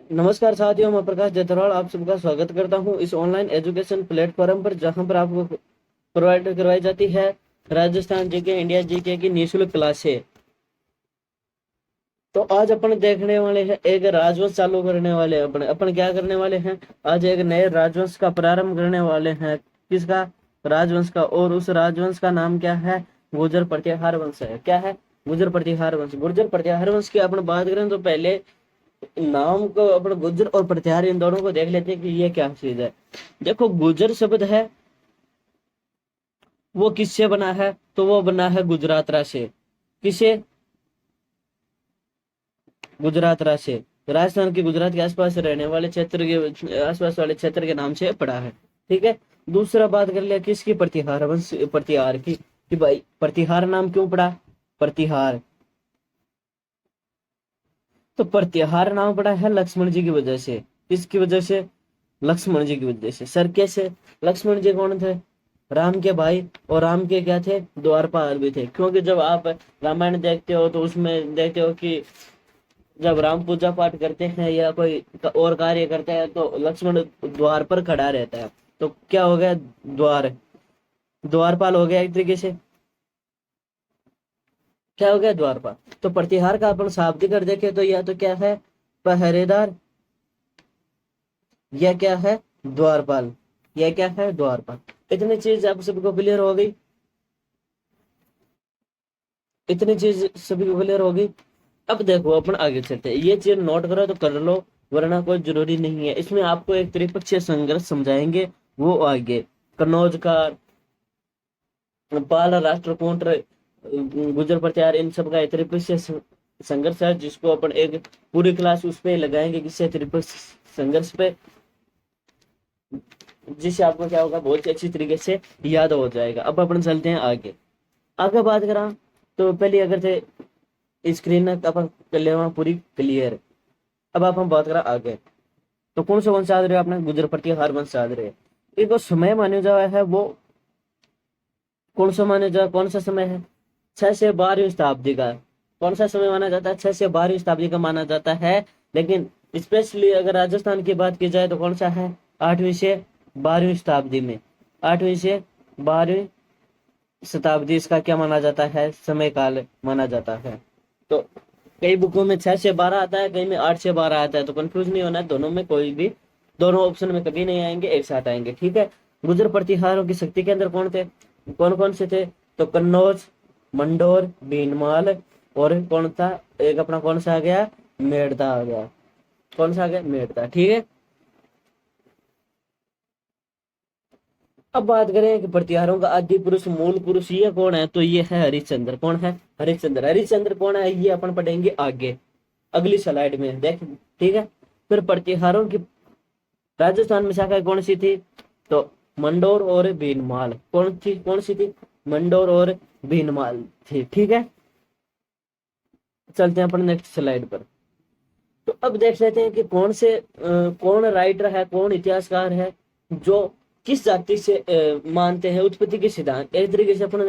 नमस्कार साथियों, मैं प्रकाश जयतवाल आप सबका स्वागत करता हूं इस ऑनलाइन एजुकेशन प्लेटफॉर्म पर, जहां पर आपको प्रोवाइड करवाई जाती है राजस्थान जीके, इंडिया जीके की निःशुल्क क्लासें। तो आज अपन देखने वाले हैं एक राजवंश चालू करने वाले हैं। अपन क्या करने वाले हैं, आज एक नए राजवंश का प्रारंभ करने वाले हैं। किसका? राजवंश का। और उस राजवंश का नाम क्या है? गुर्जर प्रतिहार वंश है। क्या है? गुर्जर प्रतिहार वंश। गुर्जर प्रतिहार वंश की अपन बात करें तो पहले नाम को अपन गुर्जर और प्रतिहार इन दोनों को देख लेते हैं कि ये क्या चीज है। देखो, गुर्जर शब्द है वो किससे बना है? तो वो बना है गुजरातरा से। किसे? गुजरातरा से। राजस्थान के गुजरात के आसपास रहने वाले क्षेत्र के आसपास वाले क्षेत्र के नाम से पड़ा है। ठीक है। दूसरा बात कर लिया किसकी? प्रतिहार वंश, प्रतिहार की। कि भाई प्रतिहार नाम क्यों पड़ा? प्रतिहार। तो प्रतिहार नाम पड़ा है लक्ष्मण जी की वजह से। किसकी वजह से? लक्ष्मण जी की वजह से। सर कैसे? लक्ष्मण जी कौन थे? राम के भाई। और राम के क्या थे? द्वारपाल भी थे। क्योंकि जब आप रामायण देखते हो तो उसमें देखते हो कि जब राम पूजा पाठ करते हैं या कोई और कार्य करते हैं तो लक्ष्मण द्वार पर खड़ा रहता है। तो क्या हो गया? द्वार, द्वारपाल हो गया एक तरीके से। क्या हो गया? द्वारपाल। तो प्रतिहार का अपन शाब्दिक अर्थ देखें तो यह तो क्या है? पहरेदार। यह क्या है? द्वारपाल। यह क्या है? द्वारपाल। इतनी चीज आप सबको क्लियर हो गई? इतनी चीज सभी को क्लियर हो गई? अब देखो अपन आगे चलते हैं। ये चीज नोट करो तो कर लो, वरना कोई जरूरी नहीं है। इसमें आपको एक त्रिपक्षीय संघर्ष समझाएंगे, वो आगे। कन्नौज का, पाल, राष्ट्रकूट, गुर्जर प्रतिहार, इन सब का एक त्रिपक्षीय संघर्ष है, जिसको अपन एक पूरी क्लास उस पे लगाएंगे, किससे? त्रिपक्षीय संघर्ष पे। जिससे आपको क्या होगा, बहुत ही अच्छी तरीके से याद हो जाएगा। अब अपन चलते हैं आगे। आगे बात करा तो पहले अगर थे स्क्रीन अपन कर ले पूरी क्लियर। अब आप हम बात करा आगे। तो कौन सा वंश याद रहे आपने? गुर्जर प्रतिहार वंश याद रहे। एक वो समय माने जाए है, वो कौन सा माने जाए? कौन सा समय है? 6 से 12वीं शताब्दी का। कौन सा समय माना जाता है? 6 से 12वीं शताब्दी का माना जाता है। लेकिन स्पेशली अगर राजस्थान की बात की जाए तो कौन सा है? 8वीं से 12वीं शताब्दी में। 8वीं से 12वीं शताब्दी इसका क्या माना जाता है? समय काल माना जाता है। तो कई बुकों में 6 से 12 आता है, कई में 8 से 12 आता है। तो कंफ्यूज नहीं होना है, दोनों में कोई भी, दोनों ऑप्शन में कभी नहीं आएंगे, एक साथ आएंगे। ठीक है। गुर्जर प्रतिहारों की शक्ति के अंदर कौन थे? कौन कौन से थे? तो कन्नौज, मंडोर, भीनमाल, और कौन था एक अपना? कौन सा आ गया? मेड़ता आ गया। कौन सा आ गया? मेड़ता। ठीक है। अब बात करें कि प्रतिहारों का आदि पुरुष, मूल पुरुष, ये कौन है? तो ये है हरिश्चंद्र। कौन है? हरिश्चंद्र। हरिश्चंद्र कौन है? ये अपन पढ़ेंगे आगे, अगली स्लाइड में देख। ठीक है। फिर प्रतिहारों की राजस्थान में शाखा कौन सी थी? तो मंडोर और भीनमाल। कौन थी? कौन सी थी? मंडोर और भीनमाल थी। ठीक है। चलते हैं अपन नेक्स्ट स्लाइड पर। तो अब देख लेते हैं कि कौन राइटर है, कौन इतिहासकार है जो किस जाति से मानते हैं उत्पत्ति के सिद्धांत। एक तरीके से अपन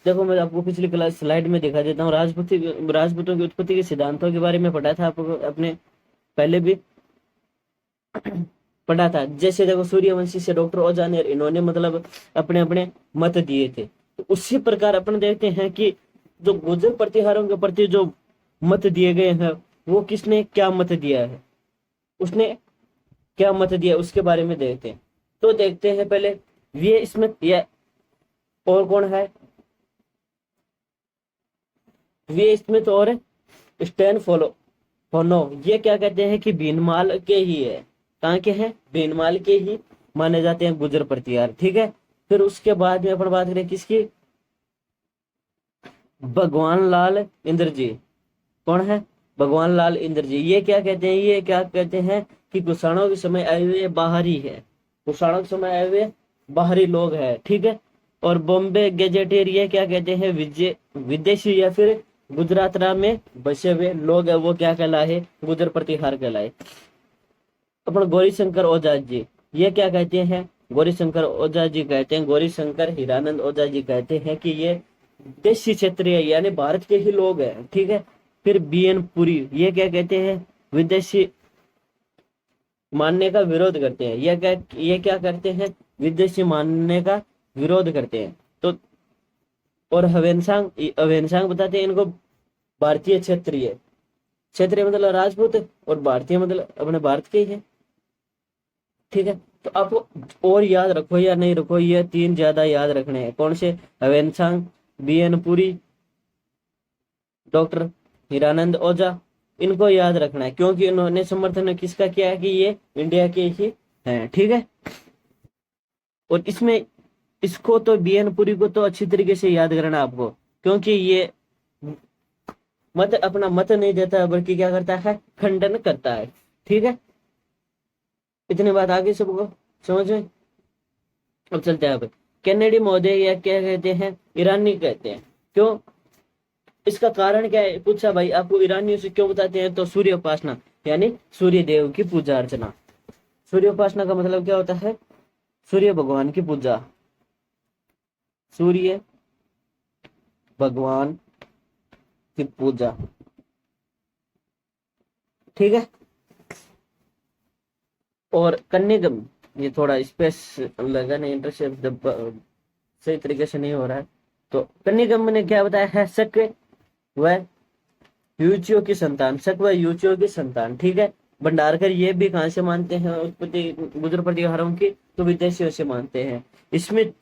देखो, मैं आपको पिछली क्लास स्लाइड में दिखा देता हूँ। राजपूतों की उत्पत्ति के सिद्धांतों के बारे में पढ़ा था आपको अपने, पहले भी पढ़ा था। जैसे देखो, सूर्यवंशी से डॉक्टर ओझा ने, इन्होंने मतलब अपने अपने मत दिए थे। तो उसी प्रकार अपन देखते हैं कि जो गुर्जर प्रतिहारों के प्रति जो मत दिए गए हैं, वो किसने क्या मत दिया है, उसने क्या मत दिया, उसके बारे में देखते हैं। तो देखते हैं पहले वी स्मिथ, या और कौन है? वी स्मिथ और स्टैन फोनो, ये क्या कहते हैं कि भीनमाल के ही है। कहाँ के हैं? भीनमाल के ही माने जाते हैं गुर्जर प्रतिहार। ठीक है। फिर उसके बाद में अपन बात करें किसकी? भगवान लाल इंद्र जी। कौन है? भगवान लाल इंद्र जी। ये क्या कहते हैं? ये क्या कहते हैं कि कुषाणों के समय आए हुए बाहरी है। कुषाणों के समय आए हुए बाहरी लोग हैं। ठीक है। और बॉम्बे गैजेटियर, ये क्या कहते हैं? विदेशी या फिर गुजरात में बसे हुए लोग है, वो क्या कहलाए? गुर्जर प्रतिहार कहलाए। अपन गौरी शंकर ओझा जी, ये क्या कहते हैं? गौरी शंकर ओझा जी कहते हैं, गौरी शंकर हीरानंद ओझा जी कहते हैं कि ये देशी क्षेत्रीय यानी भारत के ही लोग हैं। ठीक है। फिर बी एन पुरी, ये क्या कहते हैं? विदेशी मानने का विरोध करते हैं। ये क्या करते हैं, विदेशी मानने का विरोध करते हैं। तो और हवेनसांग बताते हैं इनको भारतीय क्षत्रिय, क्षत्रिय मतलब राजपूत, और भारतीय मतलब अपने भारत के ही है। ठीक है, तो आपको और याद रखो या नहीं रखो, ये तीन ज्यादा याद रखने हैं। कौन से, Hiuen Tsang, BN Puri, doctor Hiranand ओझा, इनको याद रखना है, क्योंकि इन्होंने समर्थन किसका किया है कि ये इंडिया के ही हैं। ठीक है, और इसमें इसको तो बीएन पुरी को तो अच्छी तरीके से याद करना आपको, क्योंकि ये मत अपना मत नहीं देता है, बल्कि क्या करता है, खंडन करता है। ठीक है, इतनी बात आगे सबको समझ में। अब चलते हैं। अब कैनेडी महोदय या क्या कहते हैं, ईरानी कहते हैं। क्यों, इसका कारण क्या है, पूछा भाई आपको ईरानियों से क्यों बताते हैं, तो सूर्य उपासना, यानी सूर्य देव की पूजा अर्चना। सूर्य उपासना का मतलब क्या होता है, सूर्य भगवान की पूजा, सूर्य भगवान की पूजा। ठीक है, और कन्यागम, ये थोड़ा स्पेस लगा नहीं, इंटरसेप्ट सही तरीके से नहीं हो रहा है। तो कन्यागम ने क्या बताया है, शक व यूचियो की संतान, शक व यूचियो की संतान। ठीक है, भंडारकर ये भी कहां से मानते हैं उत्पत्ति गुजर प्रतिहारों की, तो विदेशियों से मानते हैं। इसमें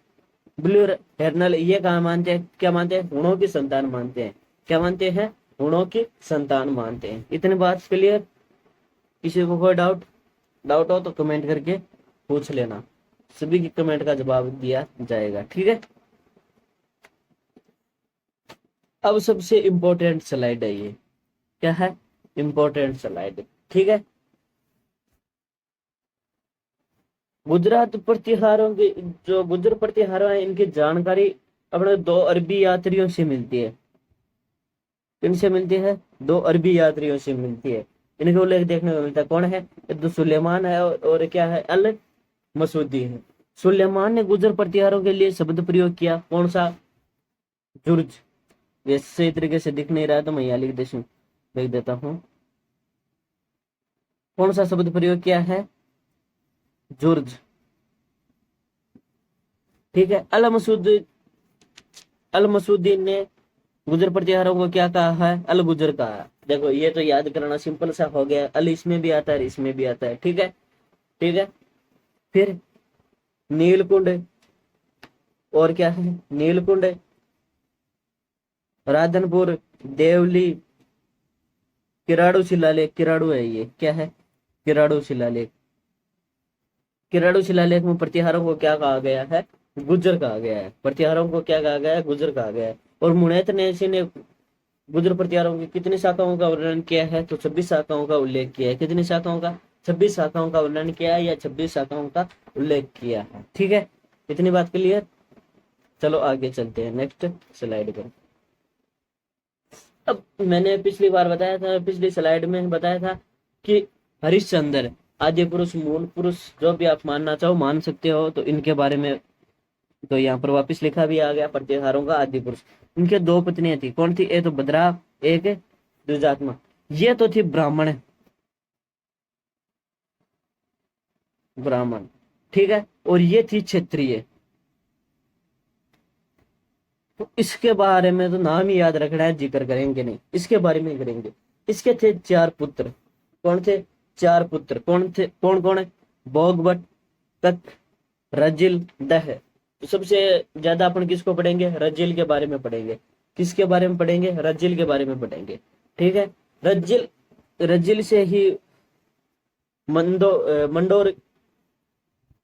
ब्लू हेर्नल ये कहा मानते हैं, क्या मानते हैं, हुणों की संतान मानते हैं। क्या मानते हैं, हुणों की संतान मानते हैं। इतनी बात क्लियर, किसी को कोई डाउट हो तो कमेंट करके पूछ लेना, सभी की कमेंट का जवाब दिया जाएगा। ठीक है, अब सबसे इंपॉर्टेंट स्लाइड है ये, क्या है, इंपॉर्टेंट स्लाइड। ठीक है, गुजरात प्रतिहारों की, जो गुजर प्रतिहार है, इनकी जानकारी अपने दो अरबी यात्रियों से मिलती है। किनसे मिलती है, दो अरबी यात्रियों से मिलती है। इनके उल्लेख देखने को मिलता है, कौन है, तो सुलेमान है और क्या है, अल मसूदी है। सुलेमान ने गुजर प्रतिहारों के लिए शब्द प्रयोग किया, कौन सा, जुर्ज। वैसे तरीके से दिख नहीं रहा है तो मैं यहाँ लिख देता हूँ। कौन सा शब्द प्रयोग किया है, जुर्ज। ठीक है, अल मसूद्दीन ने गुजर प्रतिहारों को क्या कहा है, अल गुजर कहा है। देखो ये तो याद करना सिंपल सा हो गया, अल इसमें भी आता है, इसमें भी आता है। ठीक है, ठीक है, फिर नीलकुंड, और क्या है, नीलकुंड, राधनपुर, देवली, किराड़ू शिलालेख, किराड़ू है ये, क्या है, किराड़ू शिलालेख। किराड़ू शिलालेख में प्रतिहारों को क्या कहा गया है, गुजर कहा गया है। प्रतिहारों को क्या कहा गया है, गुजर कहा गया है। और मुनेत ने गुजर प्रतिहारों की कितनी शाखाओं का वर्णन किया है, तो 26 शाखाओं का उल्लेख किया है। कितनी शाखाओं का, 26 शाखाओं का वर्णन किया है, या 26 शाखाओं का उल्लेख किया है। ठीक है, इतनी बात क्लियर। चलो आगे चलते हैं नेक्स्ट स्लाइड पर। अब मैंने पिछली बार बताया था, पिछली स्लाइड में बताया था कि हरिश्चंद्र आदि पुरुष, मूल पुरुष, जो भी आप मानना चाहो मान सकते हो, तो इनके बारे में तो यहाँ पर वापस लिखा भी आ गया, प्रतिहारों का आदि पुरुष। इनके दो पत्नियां थी, कौन थी, एक तो भद्रा, एक दुजात्मा। ये तो थी ब्राह्मण, ब्राह्मण। ठीक है, और ये थी क्षत्रिय। तो इसके बारे में तो नाम ही याद रखना है, जिक्र करेंगे नहीं, इसके बारे में करेंगे। इसके थे चार पुत्र, कौन थे, चार पुत्र कौन थे, कौन कौन है, भोगवट, तक, रजिल, दह। तो सबसे ज्यादा अपन किसको पढ़ेंगे, रजिल के बारे में पढ़ेंगे। किसके बारे में पढ़ेंगे, रजिल के बारे में पढ़ेंगे। ठीक है, रजिल, रजिल से ही मंडोर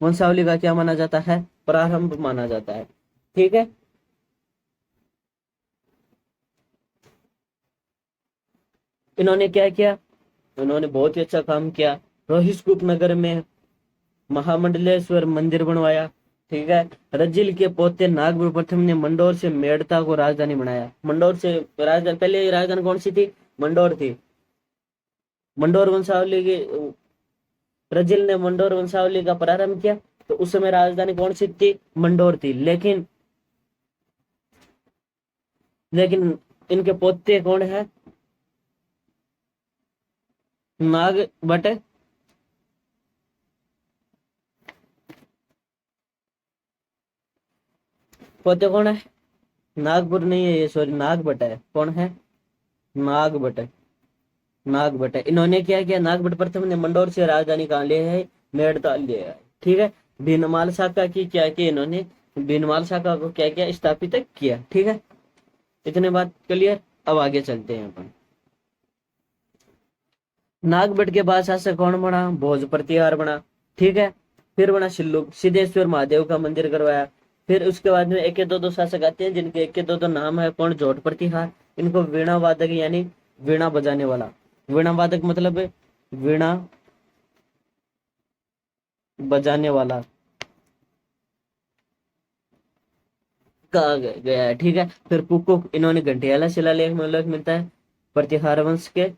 वंशावली का क्या माना जाता है, प्रारंभ माना जाता है। ठीक है, इन्होंने क्या किया, उन्होंने बहुत ही अच्छा काम किया। रोहिस्कूप नगर में महामंडलेश्वर मंदिर बनवाया। ठीक है, रजिल के पोते नागपुर प्रथम ने मंडोर से मेड़ता को राजधानी बनाया। मंडोर से राजधानी, पहले राजधानी कौन सी थी, मंडोर थी। मंडोर वंशावली की, रजिल ने मंडोर वंशावली का प्रारंभ किया, तो उस समय राजधानी कौन सी थी, मंडोर थी। लेकिन इनके पोते कौन है, नाग बट पोते कौन है? नागपुर नहीं है ये, सॉरी नागभट्ट है। कौन है? नागभट्ट। नागभट्ट है। इन्होंने क्या किया? नागभट्ट प्रथम ने मंडोर से राजधानी कहाँ ले है? मेड़ताल ले आए। ठीक है। भीनमाल शाखा की क्या किया इन्होंने? भीनमाल शाखा को क्या किया? स्थापित किया। ठीक है, इतने बात क्लियर। अब आगे चलते हैं अपन। नागभट्ट के बाद शासक कौन बना? भोज प्रतिहार बना। ठीक है। फिर बना शिल्लुक, सिद्धेश्वर महादेव का मंदिर करवाया। फिर उसके बाद में एक के दो शासक आते हैं जिनके एक के दो नाम है। कौन? जोट प्रतिहार। इनको वीणा वादक यानी वीणा बजाने वाला, वीणा वादक मतलब वीणा बजाने वाला कहा गया है। ठीक है। फिर कुकुक, इन्होंने घंटियाला शिलालेख में उल्लेख मिलता है। प्रतिहार वंश के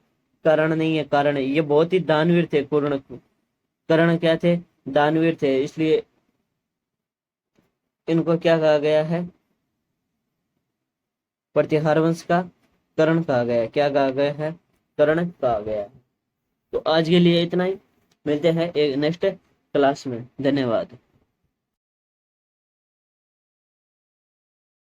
कारण नहीं है, कारण है ये बहुत ही दानवीर थे। कर्ण, कर्ण क्या थे? दानवीर थे, इसलिए इनको क्या कहा गया है? प्रतिहार वंश का कर्ण कहा गया है। क्या कहा गया है? कर्ण कहा गया है। तो आज के लिए इतना ही, मिलते हैं एक नेक्स्ट क्लास में। धन्यवाद।